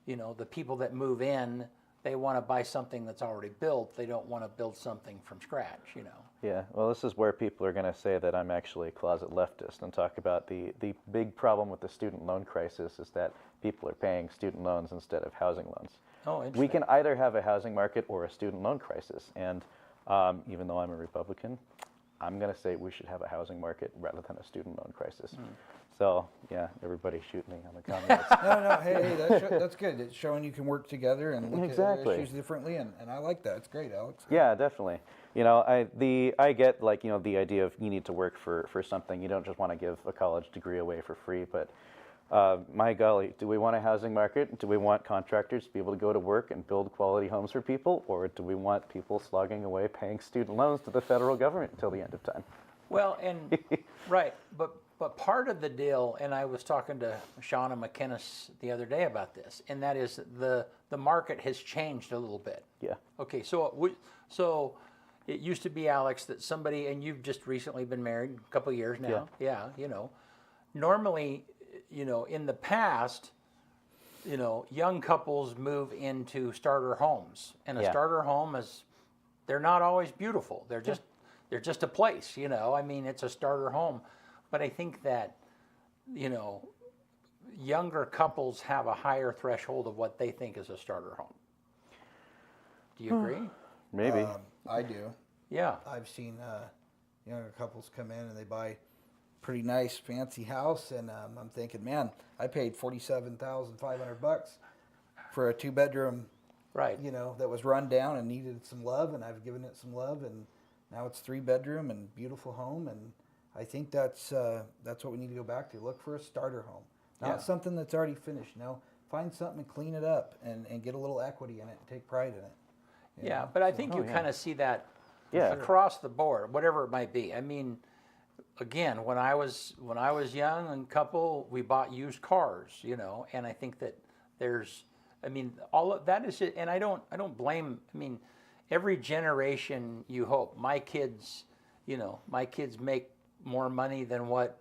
the people that move in, they want to buy something that's already built. They don't want to build something from scratch. Yeah, well, this is where people are going to say that I'm actually a closet leftist and talk about the big problem with the student loan crisis is that people are paying student loans instead of housing loans. Oh, interesting. We can either have a housing market or a student loan crisis, and even though I'm a Republican, I'm going to say we should have a housing market rather than a student loan crisis. So, yeah, everybody shoot me on the comments. No, hey, that's good. It's showing you can work together and look at issues differently, and I like that. It's great, Alex. Yeah, definitely. I get the idea of you need to work for something. You don't just want to give a college degree away for free, but my golly, do we want a housing market? Do we want contractors to be able to go to work and build quality homes for people, or do we want people slogging away paying student loans to the federal government until the end of time? Well, and right, but part of the deal, and I was talking to Shauna McInnes the other day about this, and that is the market has changed a little bit. Yeah. Okay, so it used to be, Alex, that somebody, and you've just recently been married, a couple of years now. Yeah. Normally, in the past, young couples move into starter homes, and a starter home they're not always beautiful. They're just a place, I mean, it's a starter home. But I think that, younger couples have a higher threshold of what they think is a starter home. Do you agree? Maybe. I do. Yeah. I've seen younger couples come in and they buy pretty nice, fancy house, and I'm thinking, man, I paid $47,500 for a 2-bedroom, Right. that was run down and needed some love, and I've given it some love, and now it's 3-bedroom and beautiful home, and I think that's what we need to go back to. Look for a starter home, not something that's already finished. Find something and clean it up and get a little equity in it and take pride in it. Yeah, but I think you kind of see that across the board, whatever it might be. I mean, again, when I was young and couple, we bought used cars, and I think that all of that is it. And I don't blame. I mean, every generation, you hope my kids make more money than what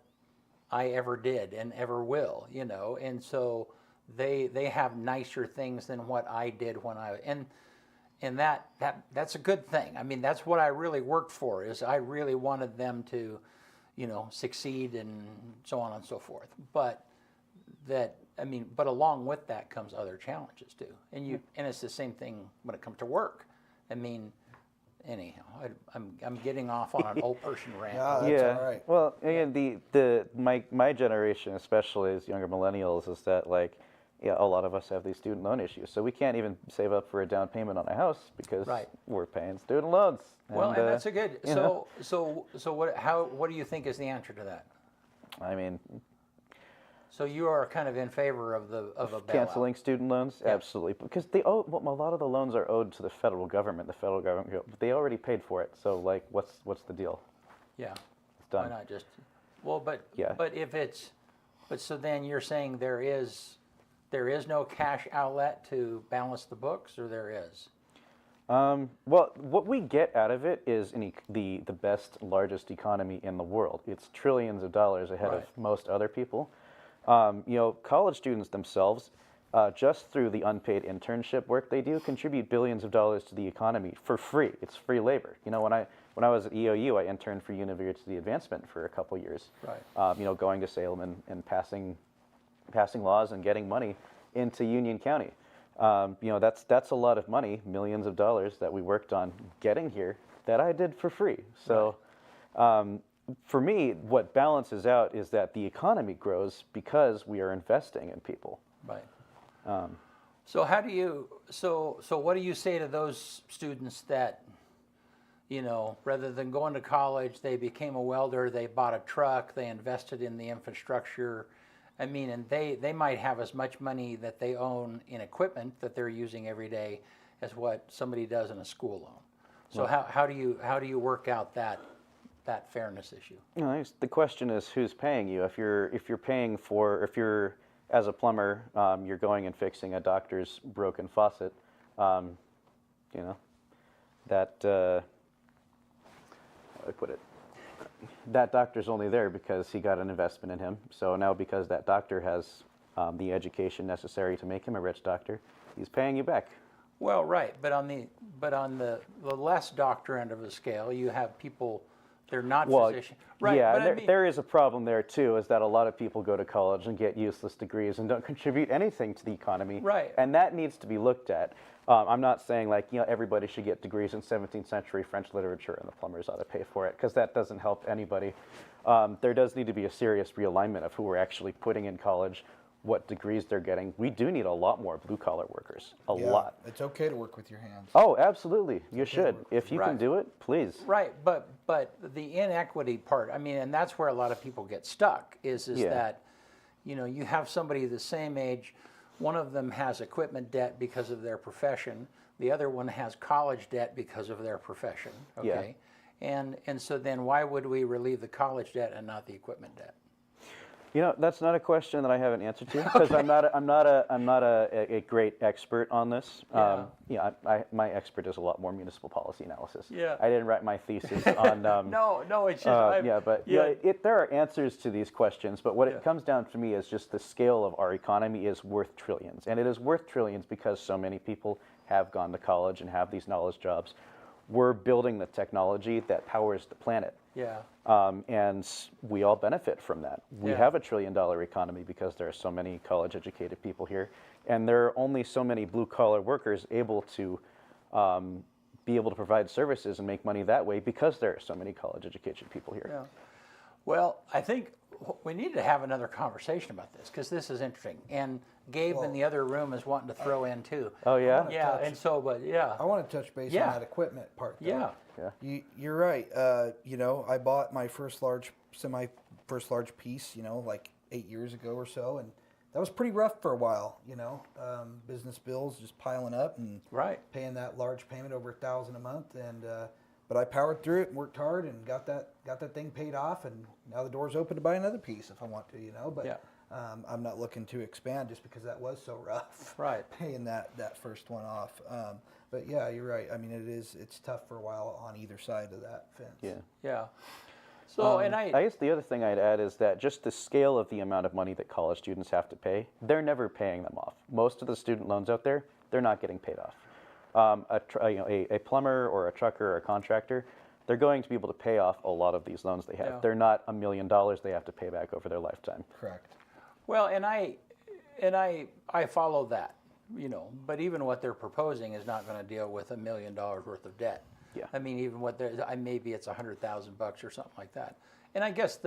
I ever did and ever will, and so they have nicer things than what I did when and that's a good thing. I mean, that's what I really worked for, is I really wanted them to, succeed and so on and so forth. But but along with that comes other challenges too. And it's the same thing when it comes to work. I mean, anyhow, I'm getting off on an old person rant. That's all right. Well, again, my generation, especially as younger millennials, is that a lot of us have these student loan issues, so we can't even save up for a down payment on a house because we're paying student loans. Well, and that's a good. So what do you think is the answer to that? I mean, so you are kind of in favor of a bailout. Canceling student loans? Yeah. Absolutely, because a lot of the loans are owed to the federal government. The federal government, they already paid for it. So what's the deal? Yeah, it's done. Why not just? Well, but so then you're saying there is no cash outlet to balance the books, or there is? Well, what we get out of it is the best, largest economy in the world. It's trillions of dollars ahead of most other people. College students themselves, just through the unpaid internship work they do, contribute billions of dollars to the economy for free. It's free labor. When I was at EOU, I interned for University Advancement for a couple years. Right. Going to Salem and passing laws and getting money into Union County. That's a lot of money, millions of dollars that we worked on getting here that I did for free. So for me, what balances out is that the economy grows because we are investing in people. Right. So how do you, so what do you say to those students that, you know, rather than going to college, they became a welder, they bought a truck, they invested in the infrastructure. I mean, and they might have as much money that they own in equipment that they're using every day as what somebody does in a school loan. So how do you work out that fairness issue? You know, the question is who's paying you. If you're as a plumber, you're going and fixing a doctor's broken faucet. You know, that how do I put it? That doctor's only there because he got an investment in him. So now, because that doctor has the education necessary to make him a rich doctor, he's paying you back. Well, right, but on the less doctor end of the scale, you have people, they're not physicians. Right, yeah, but and there is a problem there too, is that a lot of people go to college and get useless degrees and don't contribute anything to the economy. Right. And that needs to be looked at. I'm not saying like, you know, everybody should get degrees in 17th century French literature and the plumbers ought to pay for it, because that doesn't help anybody. There does need to be a serious realignment of who we're actually putting in college, what degrees they're getting. We do need a lot more blue-collar workers, a lot. It's okay to work with your hands. Oh, absolutely, you should. If you can do it, please. Right, but the inequity part, I mean, and that's where a lot of people get stuck, is that, you know, you have somebody the same age, one of them has equipment debt because of their profession, the other one has college debt because of their profession, okay? And so then why would we relieve the college debt and not the equipment debt? You know, that's not a question that I have an answer to, because I'm not a great expert on this. My expert is a lot more municipal policy analysis. Yeah. I didn't write my thesis on. No, it's just there are answers to these questions, but what it comes down to me is just the scale of our economy is worth trillions, and it is worth trillions because so many people have gone to college and have these knowledge jobs. We're building the technology that powers the planet. Yeah. And we all benefit from that. We have a $1 trillion economy because there are so many college-educated people here, and there are only so many blue-collar workers able to be able to provide services and make money that way because there are so many college-educated people here. Yeah. Well, I think we need to have another conversation about this, because this is interesting. And Gabe in the other room is wanting to throw in too. Oh, yeah? Yeah, and so, but yeah. I want to touch base on that equipment part, though. Yeah. You're right. You know, I bought my first large piece, you know, like 8 years ago or so, and that was pretty rough for a while, you know. Business bills just piling up and paying that large payment over $1,000 a month, and but I powered through it and worked hard and got that thing paid off, and now the door's open to buy another piece if I want to, you know. But I'm not looking to expand just because that was so rough. Right. Paying that first one off. But yeah, you're right. I mean, it's tough for a while on either side of that fence. Yeah. Yeah. So, and I guess the other thing I'd add is that just the scale of the amount of money that college students have to pay, they're never paying them off. Most of the student loans out there, they're not getting paid off. A plumber or a trucker or a contractor, they're going to be able to pay off a lot of these loans they have. Yeah. They're not $1 million they have to pay back over their lifetime. Correct. well, and I follow that, you know, but even what they're proposing is not going to deal with $1 million worth of debt. Yeah. I mean, even what maybe it's $100,000 or something like that. And I guess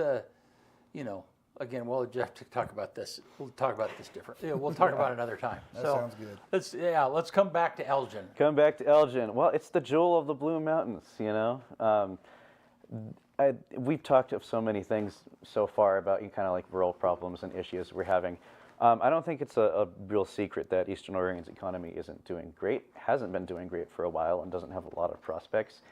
you know, again, we'll have to talk about this. We'll talk about this different. Yeah, we'll talk about it another time. That sounds good. Let's come back to Elgin. Come back to Elgin. Well, it's the jewel of the Blue Mountains, you know. We've talked of so many things so far about kind of like rural problems and issues we're having. I don't think it's a real secret that Eastern Oregon's economy isn't doing great, hasn't been doing great for a while, and doesn't have a lot of prospects.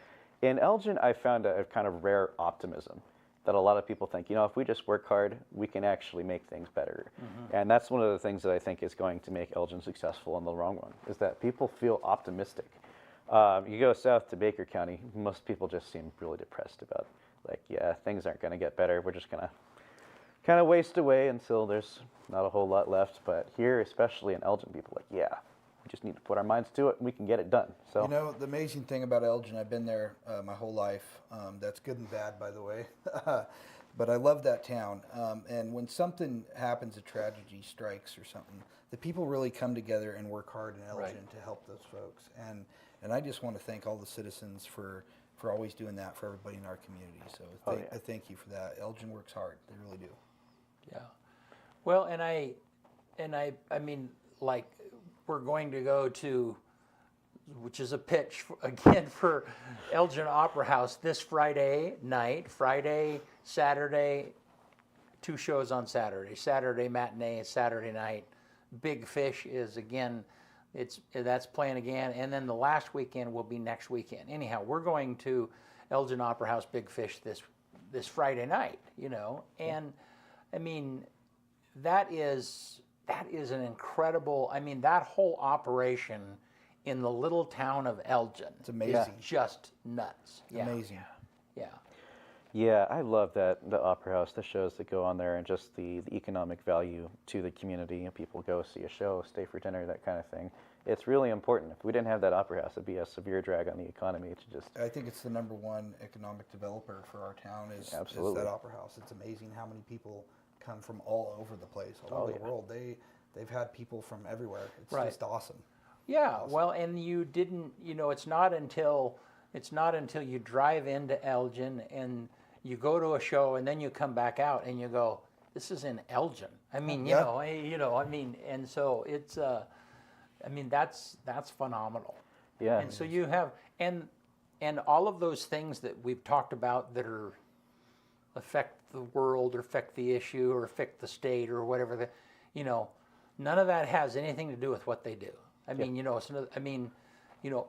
In Elgin, I found a kind of rare optimism that a lot of people think, you know, if we just work hard, we can actually make things better. Mm-hmm. And that's one of the things that I think is going to make Elgin successful in the long run, is that people feel optimistic. You go south to Baker County, most people just seem really depressed about, like, yeah, things aren't going to get better. We're just going to kind of waste away until there's not a whole lot left. But here, especially in Elgin, people are like, yeah, we just need to put our minds to it and we can get it done. So, you know, the amazing thing about Elgin, I've been there my whole life. That's good and bad, by the way. But I love that town. And when something happens, a tragedy strikes or something, the people really come together and work hard in Elgin to help those folks. And I just want to thank all the citizens for for always doing that for everybody in our community. So I thank you for that. Elgin works hard; they really do. Yeah. Well, and I mean, like, we're going to go to, which is a pitch again for Elgin Opera House this Friday night, Saturday, 2 shows on Saturday. Saturday matinee, Saturday night. Big Fish is again, that's playing again, and then the last weekend will be next weekend. Anyhow, we're going to Elgin Opera House Big Fish this Friday night, and I mean, that is an incredible. I mean, that whole operation in the little town of Elgin, It's amazing. is just nuts. Yeah. Amazing. Yeah. Yeah, I love that, the Opera House, the shows that go on there, and just the economic value to the community. People go see a show, stay for dinner, that kind of thing. It's really important. If we didn't have that Opera House, it'd be a severe drag on the economy. It's just... I think it's the #1 economic developer for our town is Absolutely. that Opera House. It's amazing how many people come from all over the place, all over the world. They've had people from everywhere. It's just awesome. Yeah, well, and you didn't, it's not until you drive into Elgin and you go to a show and then you come back out and you go, this is in Elgin. I mean, and so it's, that's phenomenal. Yeah. And so you have, and all of those things that we've talked about that affect the world or affect the issue or affect the state or whatever, none of that has anything to do with what they do. I mean,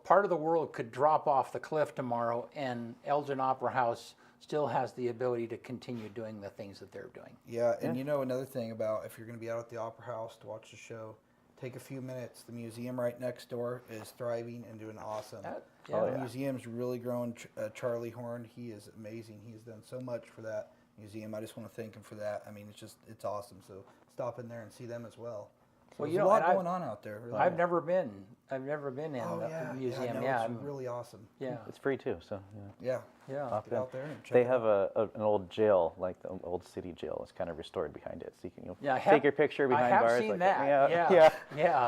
part of the world could drop off the cliff tomorrow, and Elgin Opera House still has the ability to continue doing the things that they're doing. Yeah, and another thing about if you're going to be out at the Opera House to watch the show, take a few minutes. The museum right next door is thriving and doing awesome. The museum's really growing. Charlie Horn, he is amazing. He's done so much for that museum. I just want to thank him for that. I mean, it's awesome. So stop in there and see them as well. So there's a lot going on out there. Really. I've never been in the museum. It's really awesome. Yeah, It's free too, so Yeah. yeah. Get out there and check they it have out. an old jail, like the old city jail. It's kind of restored behind it, so you can Yeah, take your picture behind I have bars. seen like that. Yeah,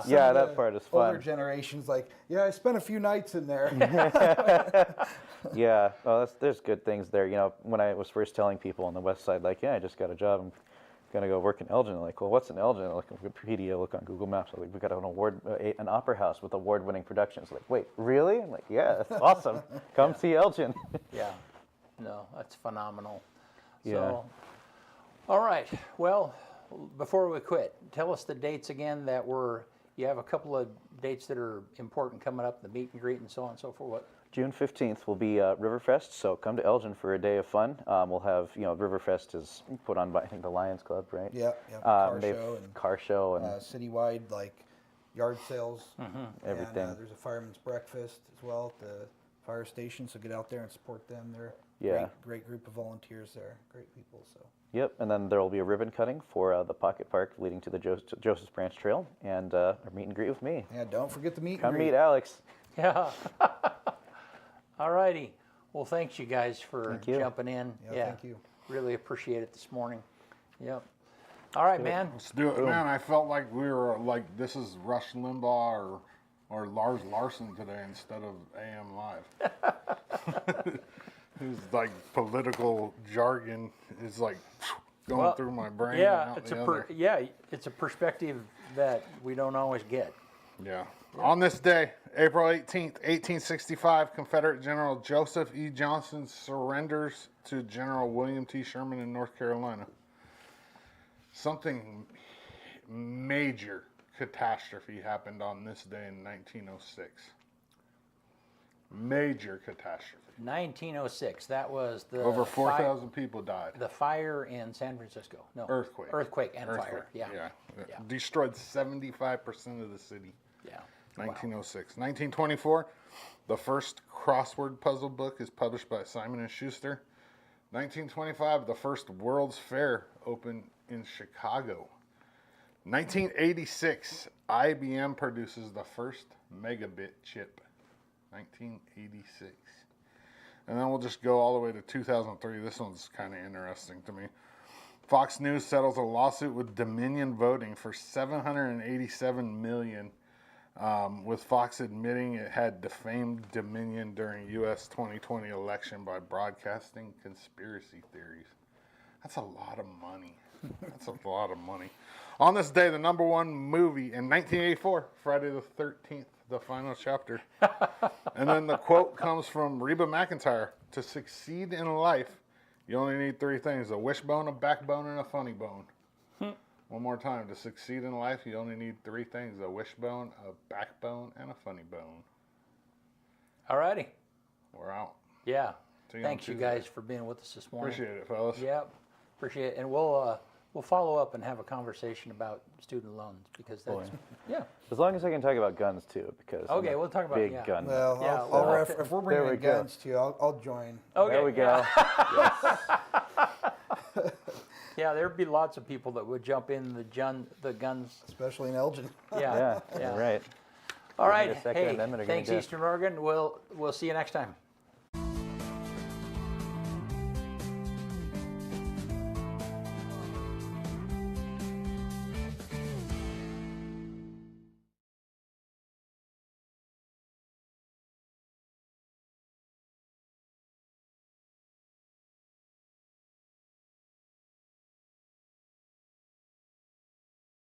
Some yeah, of that the part is Older fun. generations like, I spent a few nights in there. Yeah, well, there's good things there. When I was first telling people on the west side, like, I just got a job, I'm gonna go work in Elgin. They're like, well, what's in Elgin? I look on Wikipedia, look on Google Maps. I'm like, we got an opera house with award-winning productions. Like, wait, really? I'm like, yeah, that's awesome. Come see Elgin. Yeah, no, that's phenomenal. Yeah. So, all right. Well, before we quit, tell us the dates again that you have a couple of dates that are important coming up, the meet and greet and so on and so forth. What? June 15th will be Riverfest, so come to Elgin for a day of fun. We'll have, Riverfest is put on by, I think, the Lions Club, right? Yeah, Car show and citywide, like yard sales, everything. And, there's a fireman's breakfast as well at the fire station, so get out there and support them. They're great group of volunteers there, great people. So. Yep, and then there will be a ribbon cutting for the Pocket Park leading to the Joseph's Branch Trail, and a meet and greet with me. Yeah, don't forget the meet and Come greet. meet Alex. Yeah. All righty. Well, thanks you guys for jumping in. Yeah, thank you. Really appreciate it this morning. Yep. All right, man. Let's do it, man. I felt like we were like this is Rush Limbaugh or Lars Larson today instead of AM Live. His like political jargon is like going through my brain. Yeah, and out it's a perspective that we don't always get. Yeah. On this day, April 18th, 1865, Confederate General Joseph E. Johnston surrenders to General William T. Sherman in North Carolina. Something major catastrophe happened on this day in 1906. Major catastrophe. 1906. That was the Over 4,000 people died. The fire in San Francisco. No. Earthquake and fire. Yeah. Destroyed 75% of the city. Yeah. 1906. 1924, the first crossword puzzle book is published by Simon & Schuster. 1925, the first World's Fair opened in Chicago. 1986, IBM produces the first megabit chip. 1986. And then we'll just go all the way to 2003. This one's kind of interesting to me. Fox News settles a lawsuit with Dominion Voting for $787 million with Fox admitting it had defamed Dominion during U.S. 2020 election by broadcasting conspiracy theories. That's a lot of money. That's a lot of money. On this day, the number one movie in 1984, Friday the 13th, the final chapter. And then the quote comes from Reba McEntire. To succeed in life, you only need three things: a wishbone, a backbone, and a funny bone. One more time. To succeed in life, you only need three things: a wishbone, a backbone, and a funny bone. All righty. We're out. Yeah. See you on Thanks, you Tuesday. guys, for being with us this morning. Appreciate it, fellas. Yep. Appreciate it. And we'll follow up and have a conversation about student loans because that's, yeah. As long as I can talk about guns too, because I'm Okay, a we'll talk about- big yeah. gun. Well, Yeah, I'll well, if we're there bringing we go. guns too, I'll join. Okay. There we go. Yeah, there'd be lots of people that would jump in the guns. Especially in Elgin. Yeah. Yeah, you're right. All right. The Second Hey, Amendment are gonna thanks, do it. Eastern Oregon. We'll see you next time.